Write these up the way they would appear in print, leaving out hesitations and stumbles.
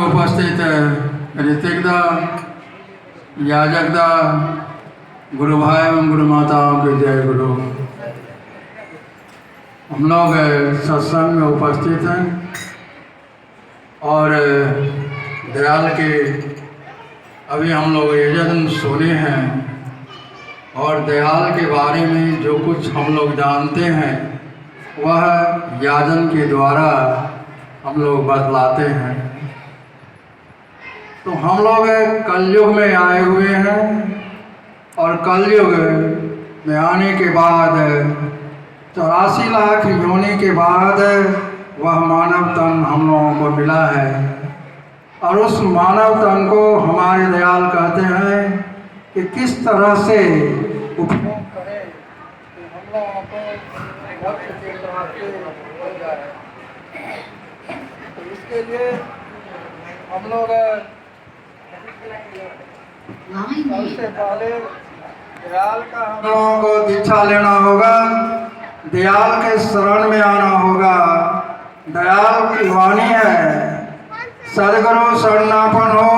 उपस्थित ऋतिक दा, याजक दा, गुरु भाई एवं गुरु माताओं के जय गुरु। हम लोग सत्संग में उपस्थित हैं और दयाल के अभी हम लोग यजन सुने हैं और दयाल के बारे में जो कुछ हम लोग जानते हैं वह याजन के द्वारा हम लोग बतलाते हैं। तो हम लोग कलयुग में आए हुए हैं और कलयुग में आने के बाद 84 लाख योनि के बाद वह मानव तन हम लोगों को मिला है और उस मानव तन को हमारे दयाल कहते हैं कि किस तरह से उपयोग करें कि हम लोगों को मोक्ष की प्राप्ति हो जाए। तो इसके लिए हम लोग सबसे पहले दयाल का हम लोगों को दीक्षा लेना होगा, दयाल के शरण में आना होगा। दयाल की वाणी है, सदगुरु शरणापन हो,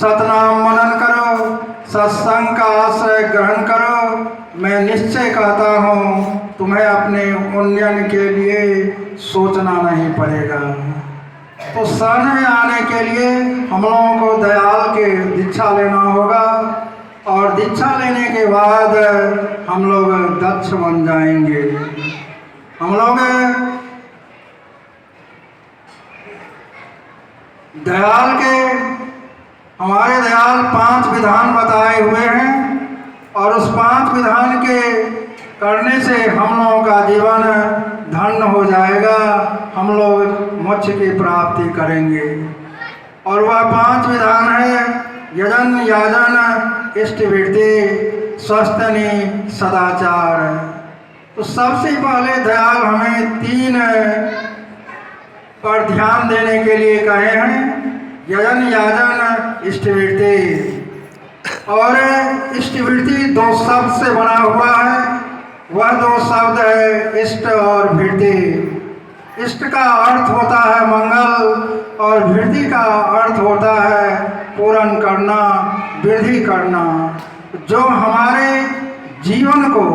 सतनाम मनन करो, सत्संग का आश्रय ग्रहण करो। मैं निश्चय कहता हूँ तुम्हें अपने उन्नयन के लिए सोचना नहीं पड़ेगा। तो शरण में आने के लिए हम लोगों को दयाल के दीक्षा लेना होगा और दीक्षा लेने के बाद हम लोग दक्ष बन जाएंगे। हम लोग दयाल के हमारे दयाल 5 विधान बताए हुए हैं और उस 5 विधान के करने से हम लोगों का जीवन धन्य हो जाएगा, हम लोग मोक्ष की प्राप्ति करेंगे। और वह 5 विधान है यजन, याजन, इष्टवृत्ति, स्वस्थनि, सदाचार। तो सबसे पहले दयाल हमें 3 पर ध्यान देने के लिए कहे हैं, यजन, याजन, इष्टवृत्ति। और इष्टवृत्ति 2 शब्द से बना हुआ है, वह 2 शब्द है इष्ट और वृत्ति। इष्ट का अर्थ होता है मंगल और वृद्धि का अर्थ होता है पूर्ण करना, वृद्धि करना। जो हमारे जीवन को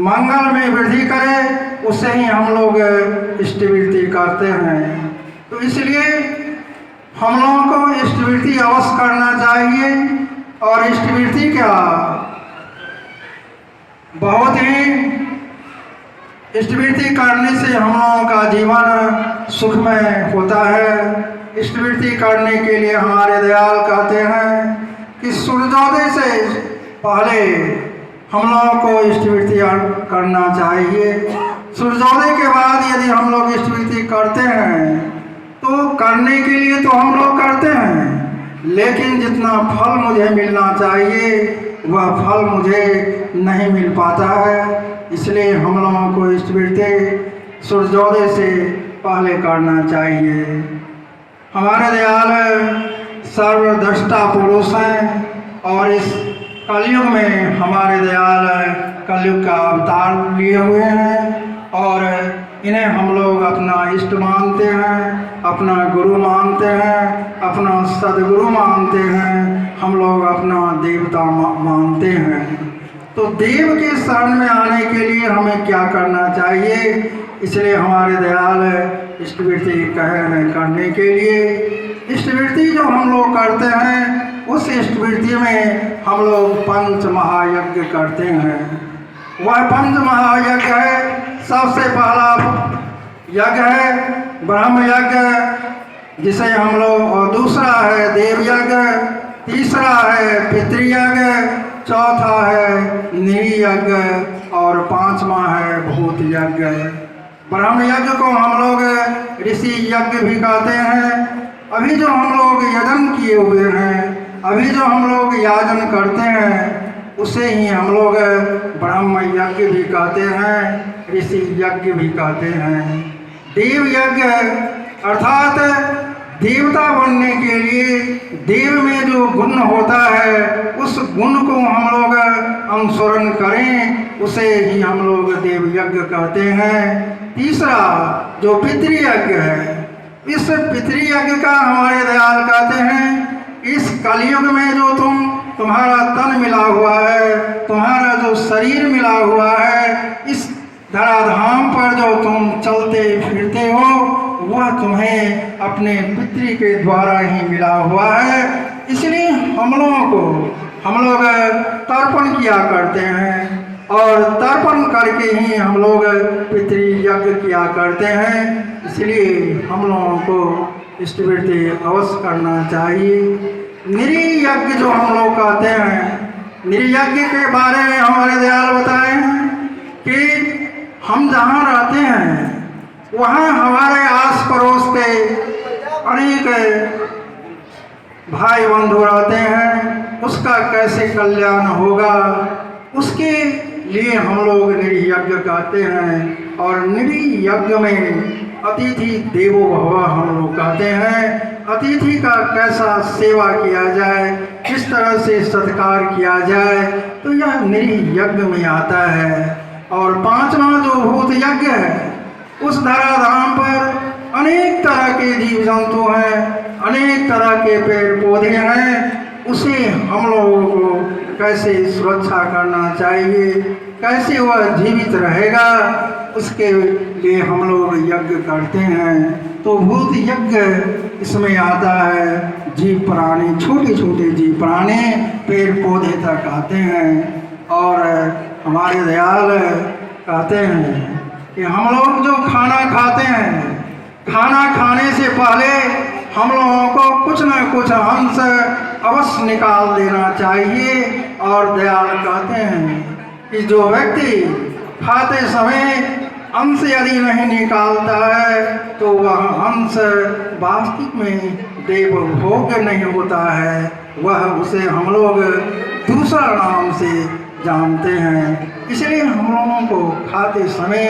मंगल में वृद्धि करे उसे ही हम लोग इष्टवृत्ति करते हैं। तो इसलिए हम लोगों को इष्टवृत्ति अवश्य करना चाहिए। और इष्टवृत्ति क्या, बहुत ही इष्टवृत्ति करने से हम लोगों का जीवन सुखमय होता है। इष्टवृत्ति करने के लिए हमारे दयाल कहते हैं कि सूर्योदय से पहले हम लोगों को इष्टवृत्ति करना चाहिए। सूर्योदय के बाद यदि हम लोग इष्टवृत्ति करते हैं तो करने के लिए तो हम लोग करते हैं, लेकिन जितना फल मुझे मिलना चाहिए वह फल मुझे नहीं मिल पाता है। इसलिए हम लोगों को इष्टवृत्ति सूर्योदय से पहले करना चाहिए। हमारे दयाल सर्वद्रष्टा पुरुष हैं और इस कलयुग में हमारे दयाल कलयुग का अवतार लिए हुए हैं और इन्हें हम लोग अपना इष्ट मानते हैं, अपना गुरु मानते हैं, अपना सदगुरु मानते हैं, हम लोग अपना देवता मानते हैं। तो देव के शरण में आने के लिए हमें क्या करना चाहिए, इसलिए हमारे दयाल इष्टवृत्ति कहे हैं करने के लिए। इष्टवृत्ति जो हम लोग करते हैं उस इष्टवृत्ति में हम लोग 5 महायज्ञ करते हैं। वह 5 महायज्ञ है, सबसे पहला यज्ञ है ब्रह्म यज्ञ जिसे हम लोग, और दूसरा है देव यज्ञ, तीसरा है पितृयज्ञ, चौथा है निरी यज्ञ और 5वां है भूत यज्ञ। ब्रह्म यज्ञ को हम लोग ऋषि यज्ञ भी कहते हैं। अभी जो हम लोग यजन किए हुए हैं, अभी जो हम लोग याजन करते हैं उसे ही हम लोग ब्रह्म यज्ञ भी कहते हैं, ऋषि यज्ञ भी कहते हैं। देव यज्ञ अर्थात देवता बनने के लिए देव में जो गुण होता है उस गुण को हम लोग अनुसरण करें, उसे ही हम लोग देव यज्ञ कहते हैं। तीसरा जो पितृयज्ञ है, इस पितृयज्ञ का हमारे दयाल कलयुग में जो तुम्हारा तन मिला हुआ है, तुम्हारा जो शरीर मिला हुआ है, इस धराधाम पर जो तुम चलते फिरते हो, वह तुम्हें अपने पितृ के द्वारा ही मिला हुआ है। इसलिए हम लोग तर्पण किया करते हैं, और तर्पण करके ही हम लोग पितृ यज्ञ किया करते हैं। इसलिए हम लोगों को इष्टवृत्ति अवश्य करना चाहिए। निर्यज्ञ जो हम लोग कहते हैं, निर्यज्ञ के बारे में हमारे दयाल बताए हैं कि हम जहाँ रहते हैं वहाँ हमारे आस पड़ोस के अनेक भाई बंधु रहते हैं, उसका कैसे कल्याण होगा, उसके लिए हम लोग निर्यज्ञ कहते हैं। और निर्यज्ञ में अतिथि देवो भव हम लोग कहते हैं। अतिथि का कैसा सेवा किया जाए, किस तरह से सत्कार किया जाए, तो यह निर्यज्ञ में आता है। और पांचवा जो भूत यज्ञ है, उस धराधाम पर अनेक तरह के जीव जंतु हैं, अनेक तरह के पेड़ पौधे हैं, उसे हम लोगों को कैसे सुरक्षा करना चाहिए, कैसे वह जीवित रहेगा, उसके लिए हम लोग यज्ञ करते हैं। तो भूत यज्ञ इसमें आता है। जीव प्राणी, छोटे छोटे जीव प्राणी, पेड़ पौधे तक आते हैं। और हमारे दयाल कहते हैं कि हम लोग जो खाना खाते हैं, खाना खाने से पहले हम लोगों को कुछ न कुछ अंश अवश्य निकाल देना चाहिए। और दयाल कहते हैं कि जो व्यक्ति खाते समय अंश यदि नहीं निकालता है तो वह अंश वास्तविक में देव भोग नहीं होता है, वह उसे हम लोग दूसरा नाम से जानते हैं। इसलिए हम लोगों को खाते समय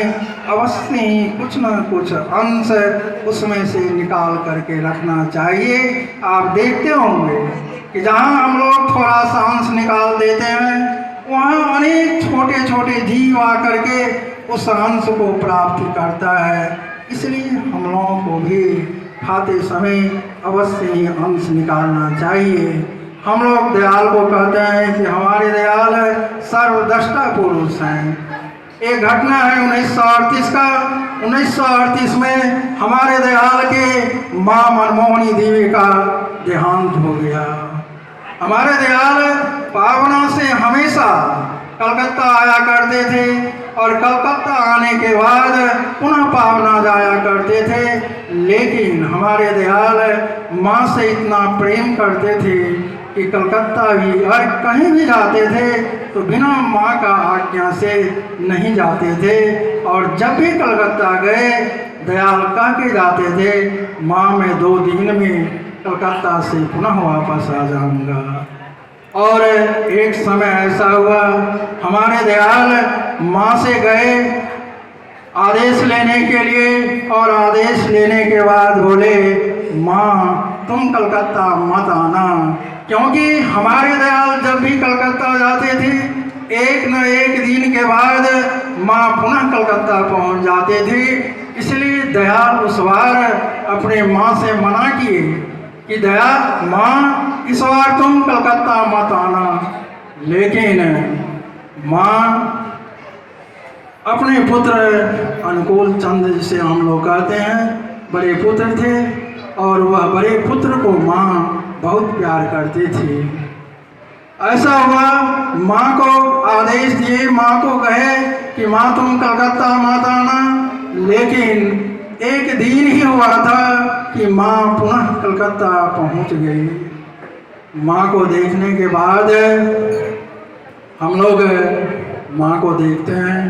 अवश्य ही कुछ न कुछ अंश उसमें से निकाल करके रखना चाहिए। आप देखते होंगे कि जहाँ हम लोग थोड़ा सा अंश निकाल देते हैं, वहाँ अनेक छोटे छोटे जीव आकर के उस अंश को प्राप्त करता है। इसलिए हम लोगों को भी खाते समय अवश्य ही अंश निकालना चाहिए। हम लोग दयाल को कहते हैं कि हमारे दयाल सर्वद्रष्टा पुरुष हैं। एक घटना है 1938 का। 1938 में हमारे दयाल के माँ मनमोहनी देवी का देहांत हो गया। हमारे दयाल पावना से हमेशा कलकत्ता आया करते थे, और कलकत्ता आने के बाद पुनः पावना जाया करते थे। लेकिन हमारे दयाल माँ से इतना प्रेम करते थे कि कलकत्ता भी और कहीं भी जाते थे तो बिना माँ का आज्ञा से नहीं जाते थे। और जब भी कलकत्ता गए, दयाल कह के जाते थे, माँ मैं 2 दिन में कलकत्ता से पुनः वापस आ जाऊंगा। और एक समय ऐसा हुआ, हमारे दयाल माँ से गए आदेश लेने के लिए, और आदेश लेने के बाद बोले, माँ तुम कलकत्ता मत आना, क्योंकि हमारे दयाल जब भी कलकत्ता जाते थे, एक न एक दिन के बाद माँ पुनः कलकत्ता पहुंच जाते थे। इसलिए दयाल उस बार अपने माँ से मना किए कि दया माँ इस बार तुम कलकत्ता मत आना। लेकिन माँ अपने पुत्र अनुकूल चंद, जिसे हम लोग कहते हैं, बड़े पुत्र थे, और वह बड़े पुत्र को माँ बहुत प्यार करती थी। ऐसा हुआ, माँ को आदेश दिए, माँ को कहे कि माँ तुम कलकत्ता मत आना। लेकिन एक दिन ही हुआ था कि माँ पुनः कलकत्ता पहुँच गई। माँ को देखने के बाद हम लोग माँ को देखते हैं,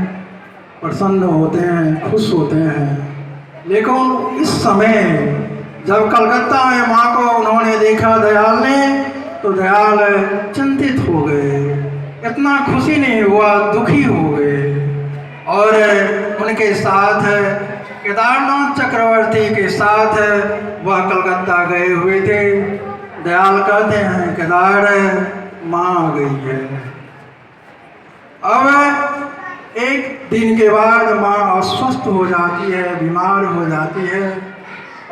प्रसन्न होते हैं, खुश होते हैं। लेकिन इस समय जब कलकत्ता में माँ को उन्होंने देखा दयाल ने, तो दयाल चिंतित हो गए। इतना खुशी नहीं हुआ, दुखी हो गए। और उनके साथ केदारनाथ चक्रवर्ती के साथ वह कलकत्ता गए हुए थे। दयाल कहते हैं, केदार माँ आ गई है। अब एक दिन के बाद माँ अस्वस्थ हो जाती है, बीमार हो जाती है,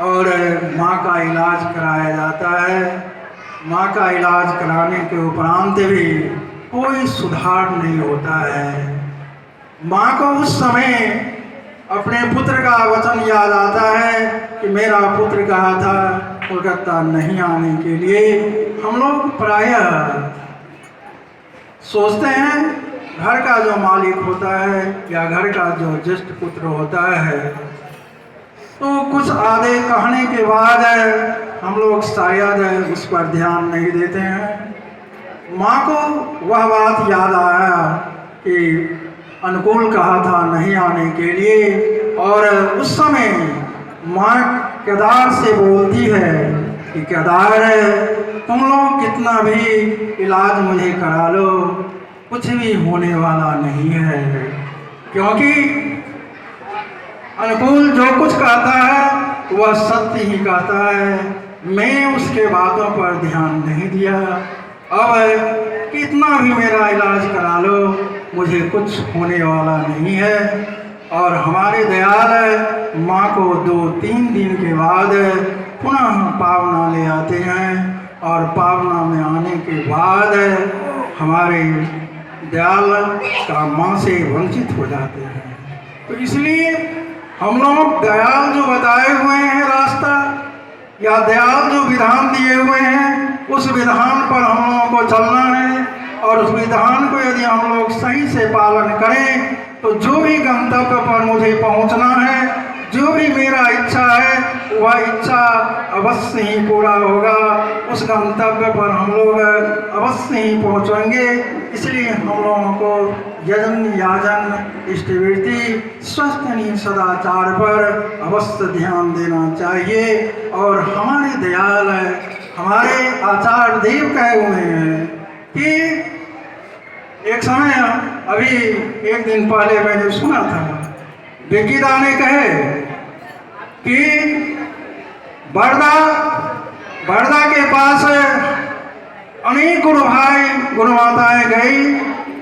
और माँ का इलाज कराया जाता है। माँ का इलाज कराने के उपरांत भी कोई सुधार नहीं होता है। माँ को उस समय अपने पुत्र का वचन याद आता है कि मेरा पुत्र कहा था कोलकाता नहीं आने के लिए। हम लोग प्रायः सोचते हैं घर का जो मालिक होता है या घर का जो ज्येष्ठ पुत्र होता है तो कुछ आधे कहने के बाद हम लोग शायद उस पर ध्यान नहीं देते हैं। माँ को वह बात याद आया कि अनुकूल कहा था नहीं आने के लिए, और उस समय माँ केदार से बोलती है कि केदार तुम लोग कितना भी इलाज मुझे करा लो कुछ भी होने वाला नहीं है, क्योंकि अनुकूल जो कुछ कहता है वह सत्य ही कहता है। मैं उसके बातों पर ध्यान नहीं दिया। अब कितना भी मेरा इलाज करा लो मुझे कुछ होने वाला नहीं है। और हमारे दयाल माँ को 2-3 दिन के बाद पुनः पावना ले आते हैं, और पावना में आने के बाद हमारे दयाल का माँ से वंचित हो जाते हैं। तो इसलिए हम लोग दयाल जो बताए हुए हैं रास्ता या दयाल जो विधान दिए हुए हैं उस विधान पर हम लोगों को चलना है, और उस विधान को यदि हम लोग सही से पालन करें तो जो भी गंतव्य पर मुझे पहुंचना है, जो भी मेरा इच्छा है वह इच्छा अवश्य ही पूरा होगा। उस गंतव्य पर हम लोग अवश्य ही पहुंचेंगे। इसलिए हम लोगों को यजन याजन इष्टवृत्ति स्वस्थ सदाचार पर अवश्य ध्यान देना चाहिए। और हमारे दयाल हमारे आचार्य देव कहे हुए हैं कि एक समय अभी 1 दिन पहले मैंने सुना था बेकीदा ने कहे कि बड़दा के पास अनेक गुरु भाई गुरु माताएं गई,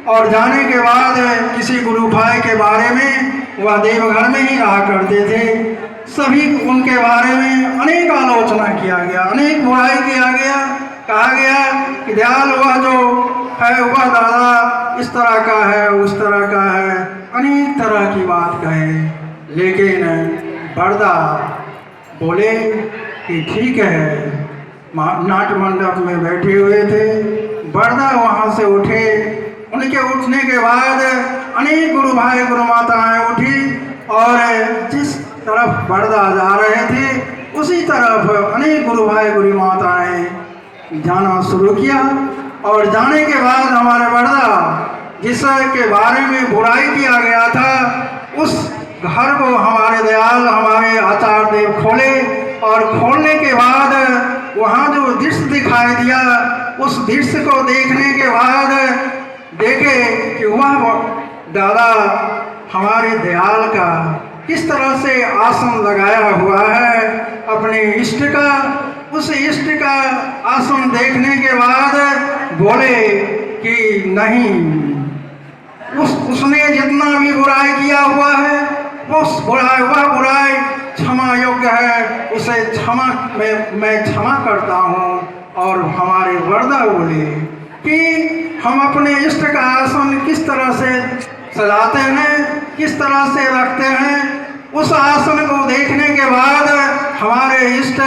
और जाने के बाद किसी गुरु भाई के बारे में वह देवघर में ही रहा करते थे। सभी उनके बारे में अनेक आलोचना किया गया, अनेक बुराई किया गया। कहा गया कि दयाल वह जो है वह दादा इस तरह का है उस तरह का है, अनेक तरह की बात कहे। लेकिन बड़दा बोले कि ठीक है। नाट्य मंडप में बैठे हुए थे, बड़दा वहाँ से उठे। उनके उठने के बाद अनेक गुरु भाई गुरु माताएं उठी, और जिस तरफ बड़दा जा रहे थे उसी तरफ अनेक गुरु भाई गुरु माताएं जाना शुरू किया। और जाने के बाद हमारे बड़दा जिसके बारे में बुराई किया गया था उस घर को हमारे दयाल हमारे आचार्य देव खोले, और खोलने के बाद वहाँ जो दृश्य दिखाई दिया उस दृश्य को देखने के बाद देखे कि वह दादा हमारे दयाल का किस तरह से आसन लगाया हुआ है अपने इष्ट का। उस इष्ट का आसन देखने के बाद बोले कि नहीं, उसने जितना भी बुराई किया हुआ है वह बुराई क्षमा योग्य है, उसे क्षमा मैं क्षमा करता हूँ। और हमारे बड़दा बोले कि हम अपने इष्ट का आसन किस तरह से सजाते हैं, किस तरह से रखते हैं, उस आसन को देखने के बाद हमारे इष्ट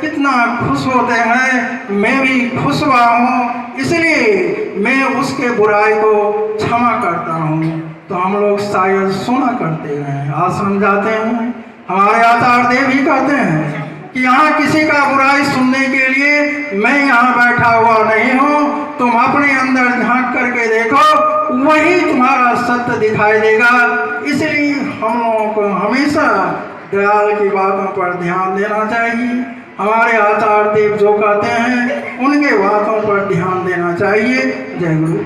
कितना खुश होते हैं। मैं भी खुश हुआ हूँ, इसलिए मैं उसके बुराई को क्षमा करता हूँ। तो हम लोग शायद सुना करते हैं, आश्रम जाते हैं, हमारे आचार्य देव भी कहते हैं कि यहाँ किसी का बुराई सुनने के लिए मैं यहाँ बैठा हुआ नहीं हूँ। तुम अपने अंदर झांक करके देखो, वही तुम्हारा सत्य दिखाई देगा। इसलिए हम लोगों को हमेशा दयाल की बातों पर ध्यान देना चाहिए। हमारे आचार्य देव जो कहते हैं उनके बातों पर ध्यान देना चाहिए। जय गुरु।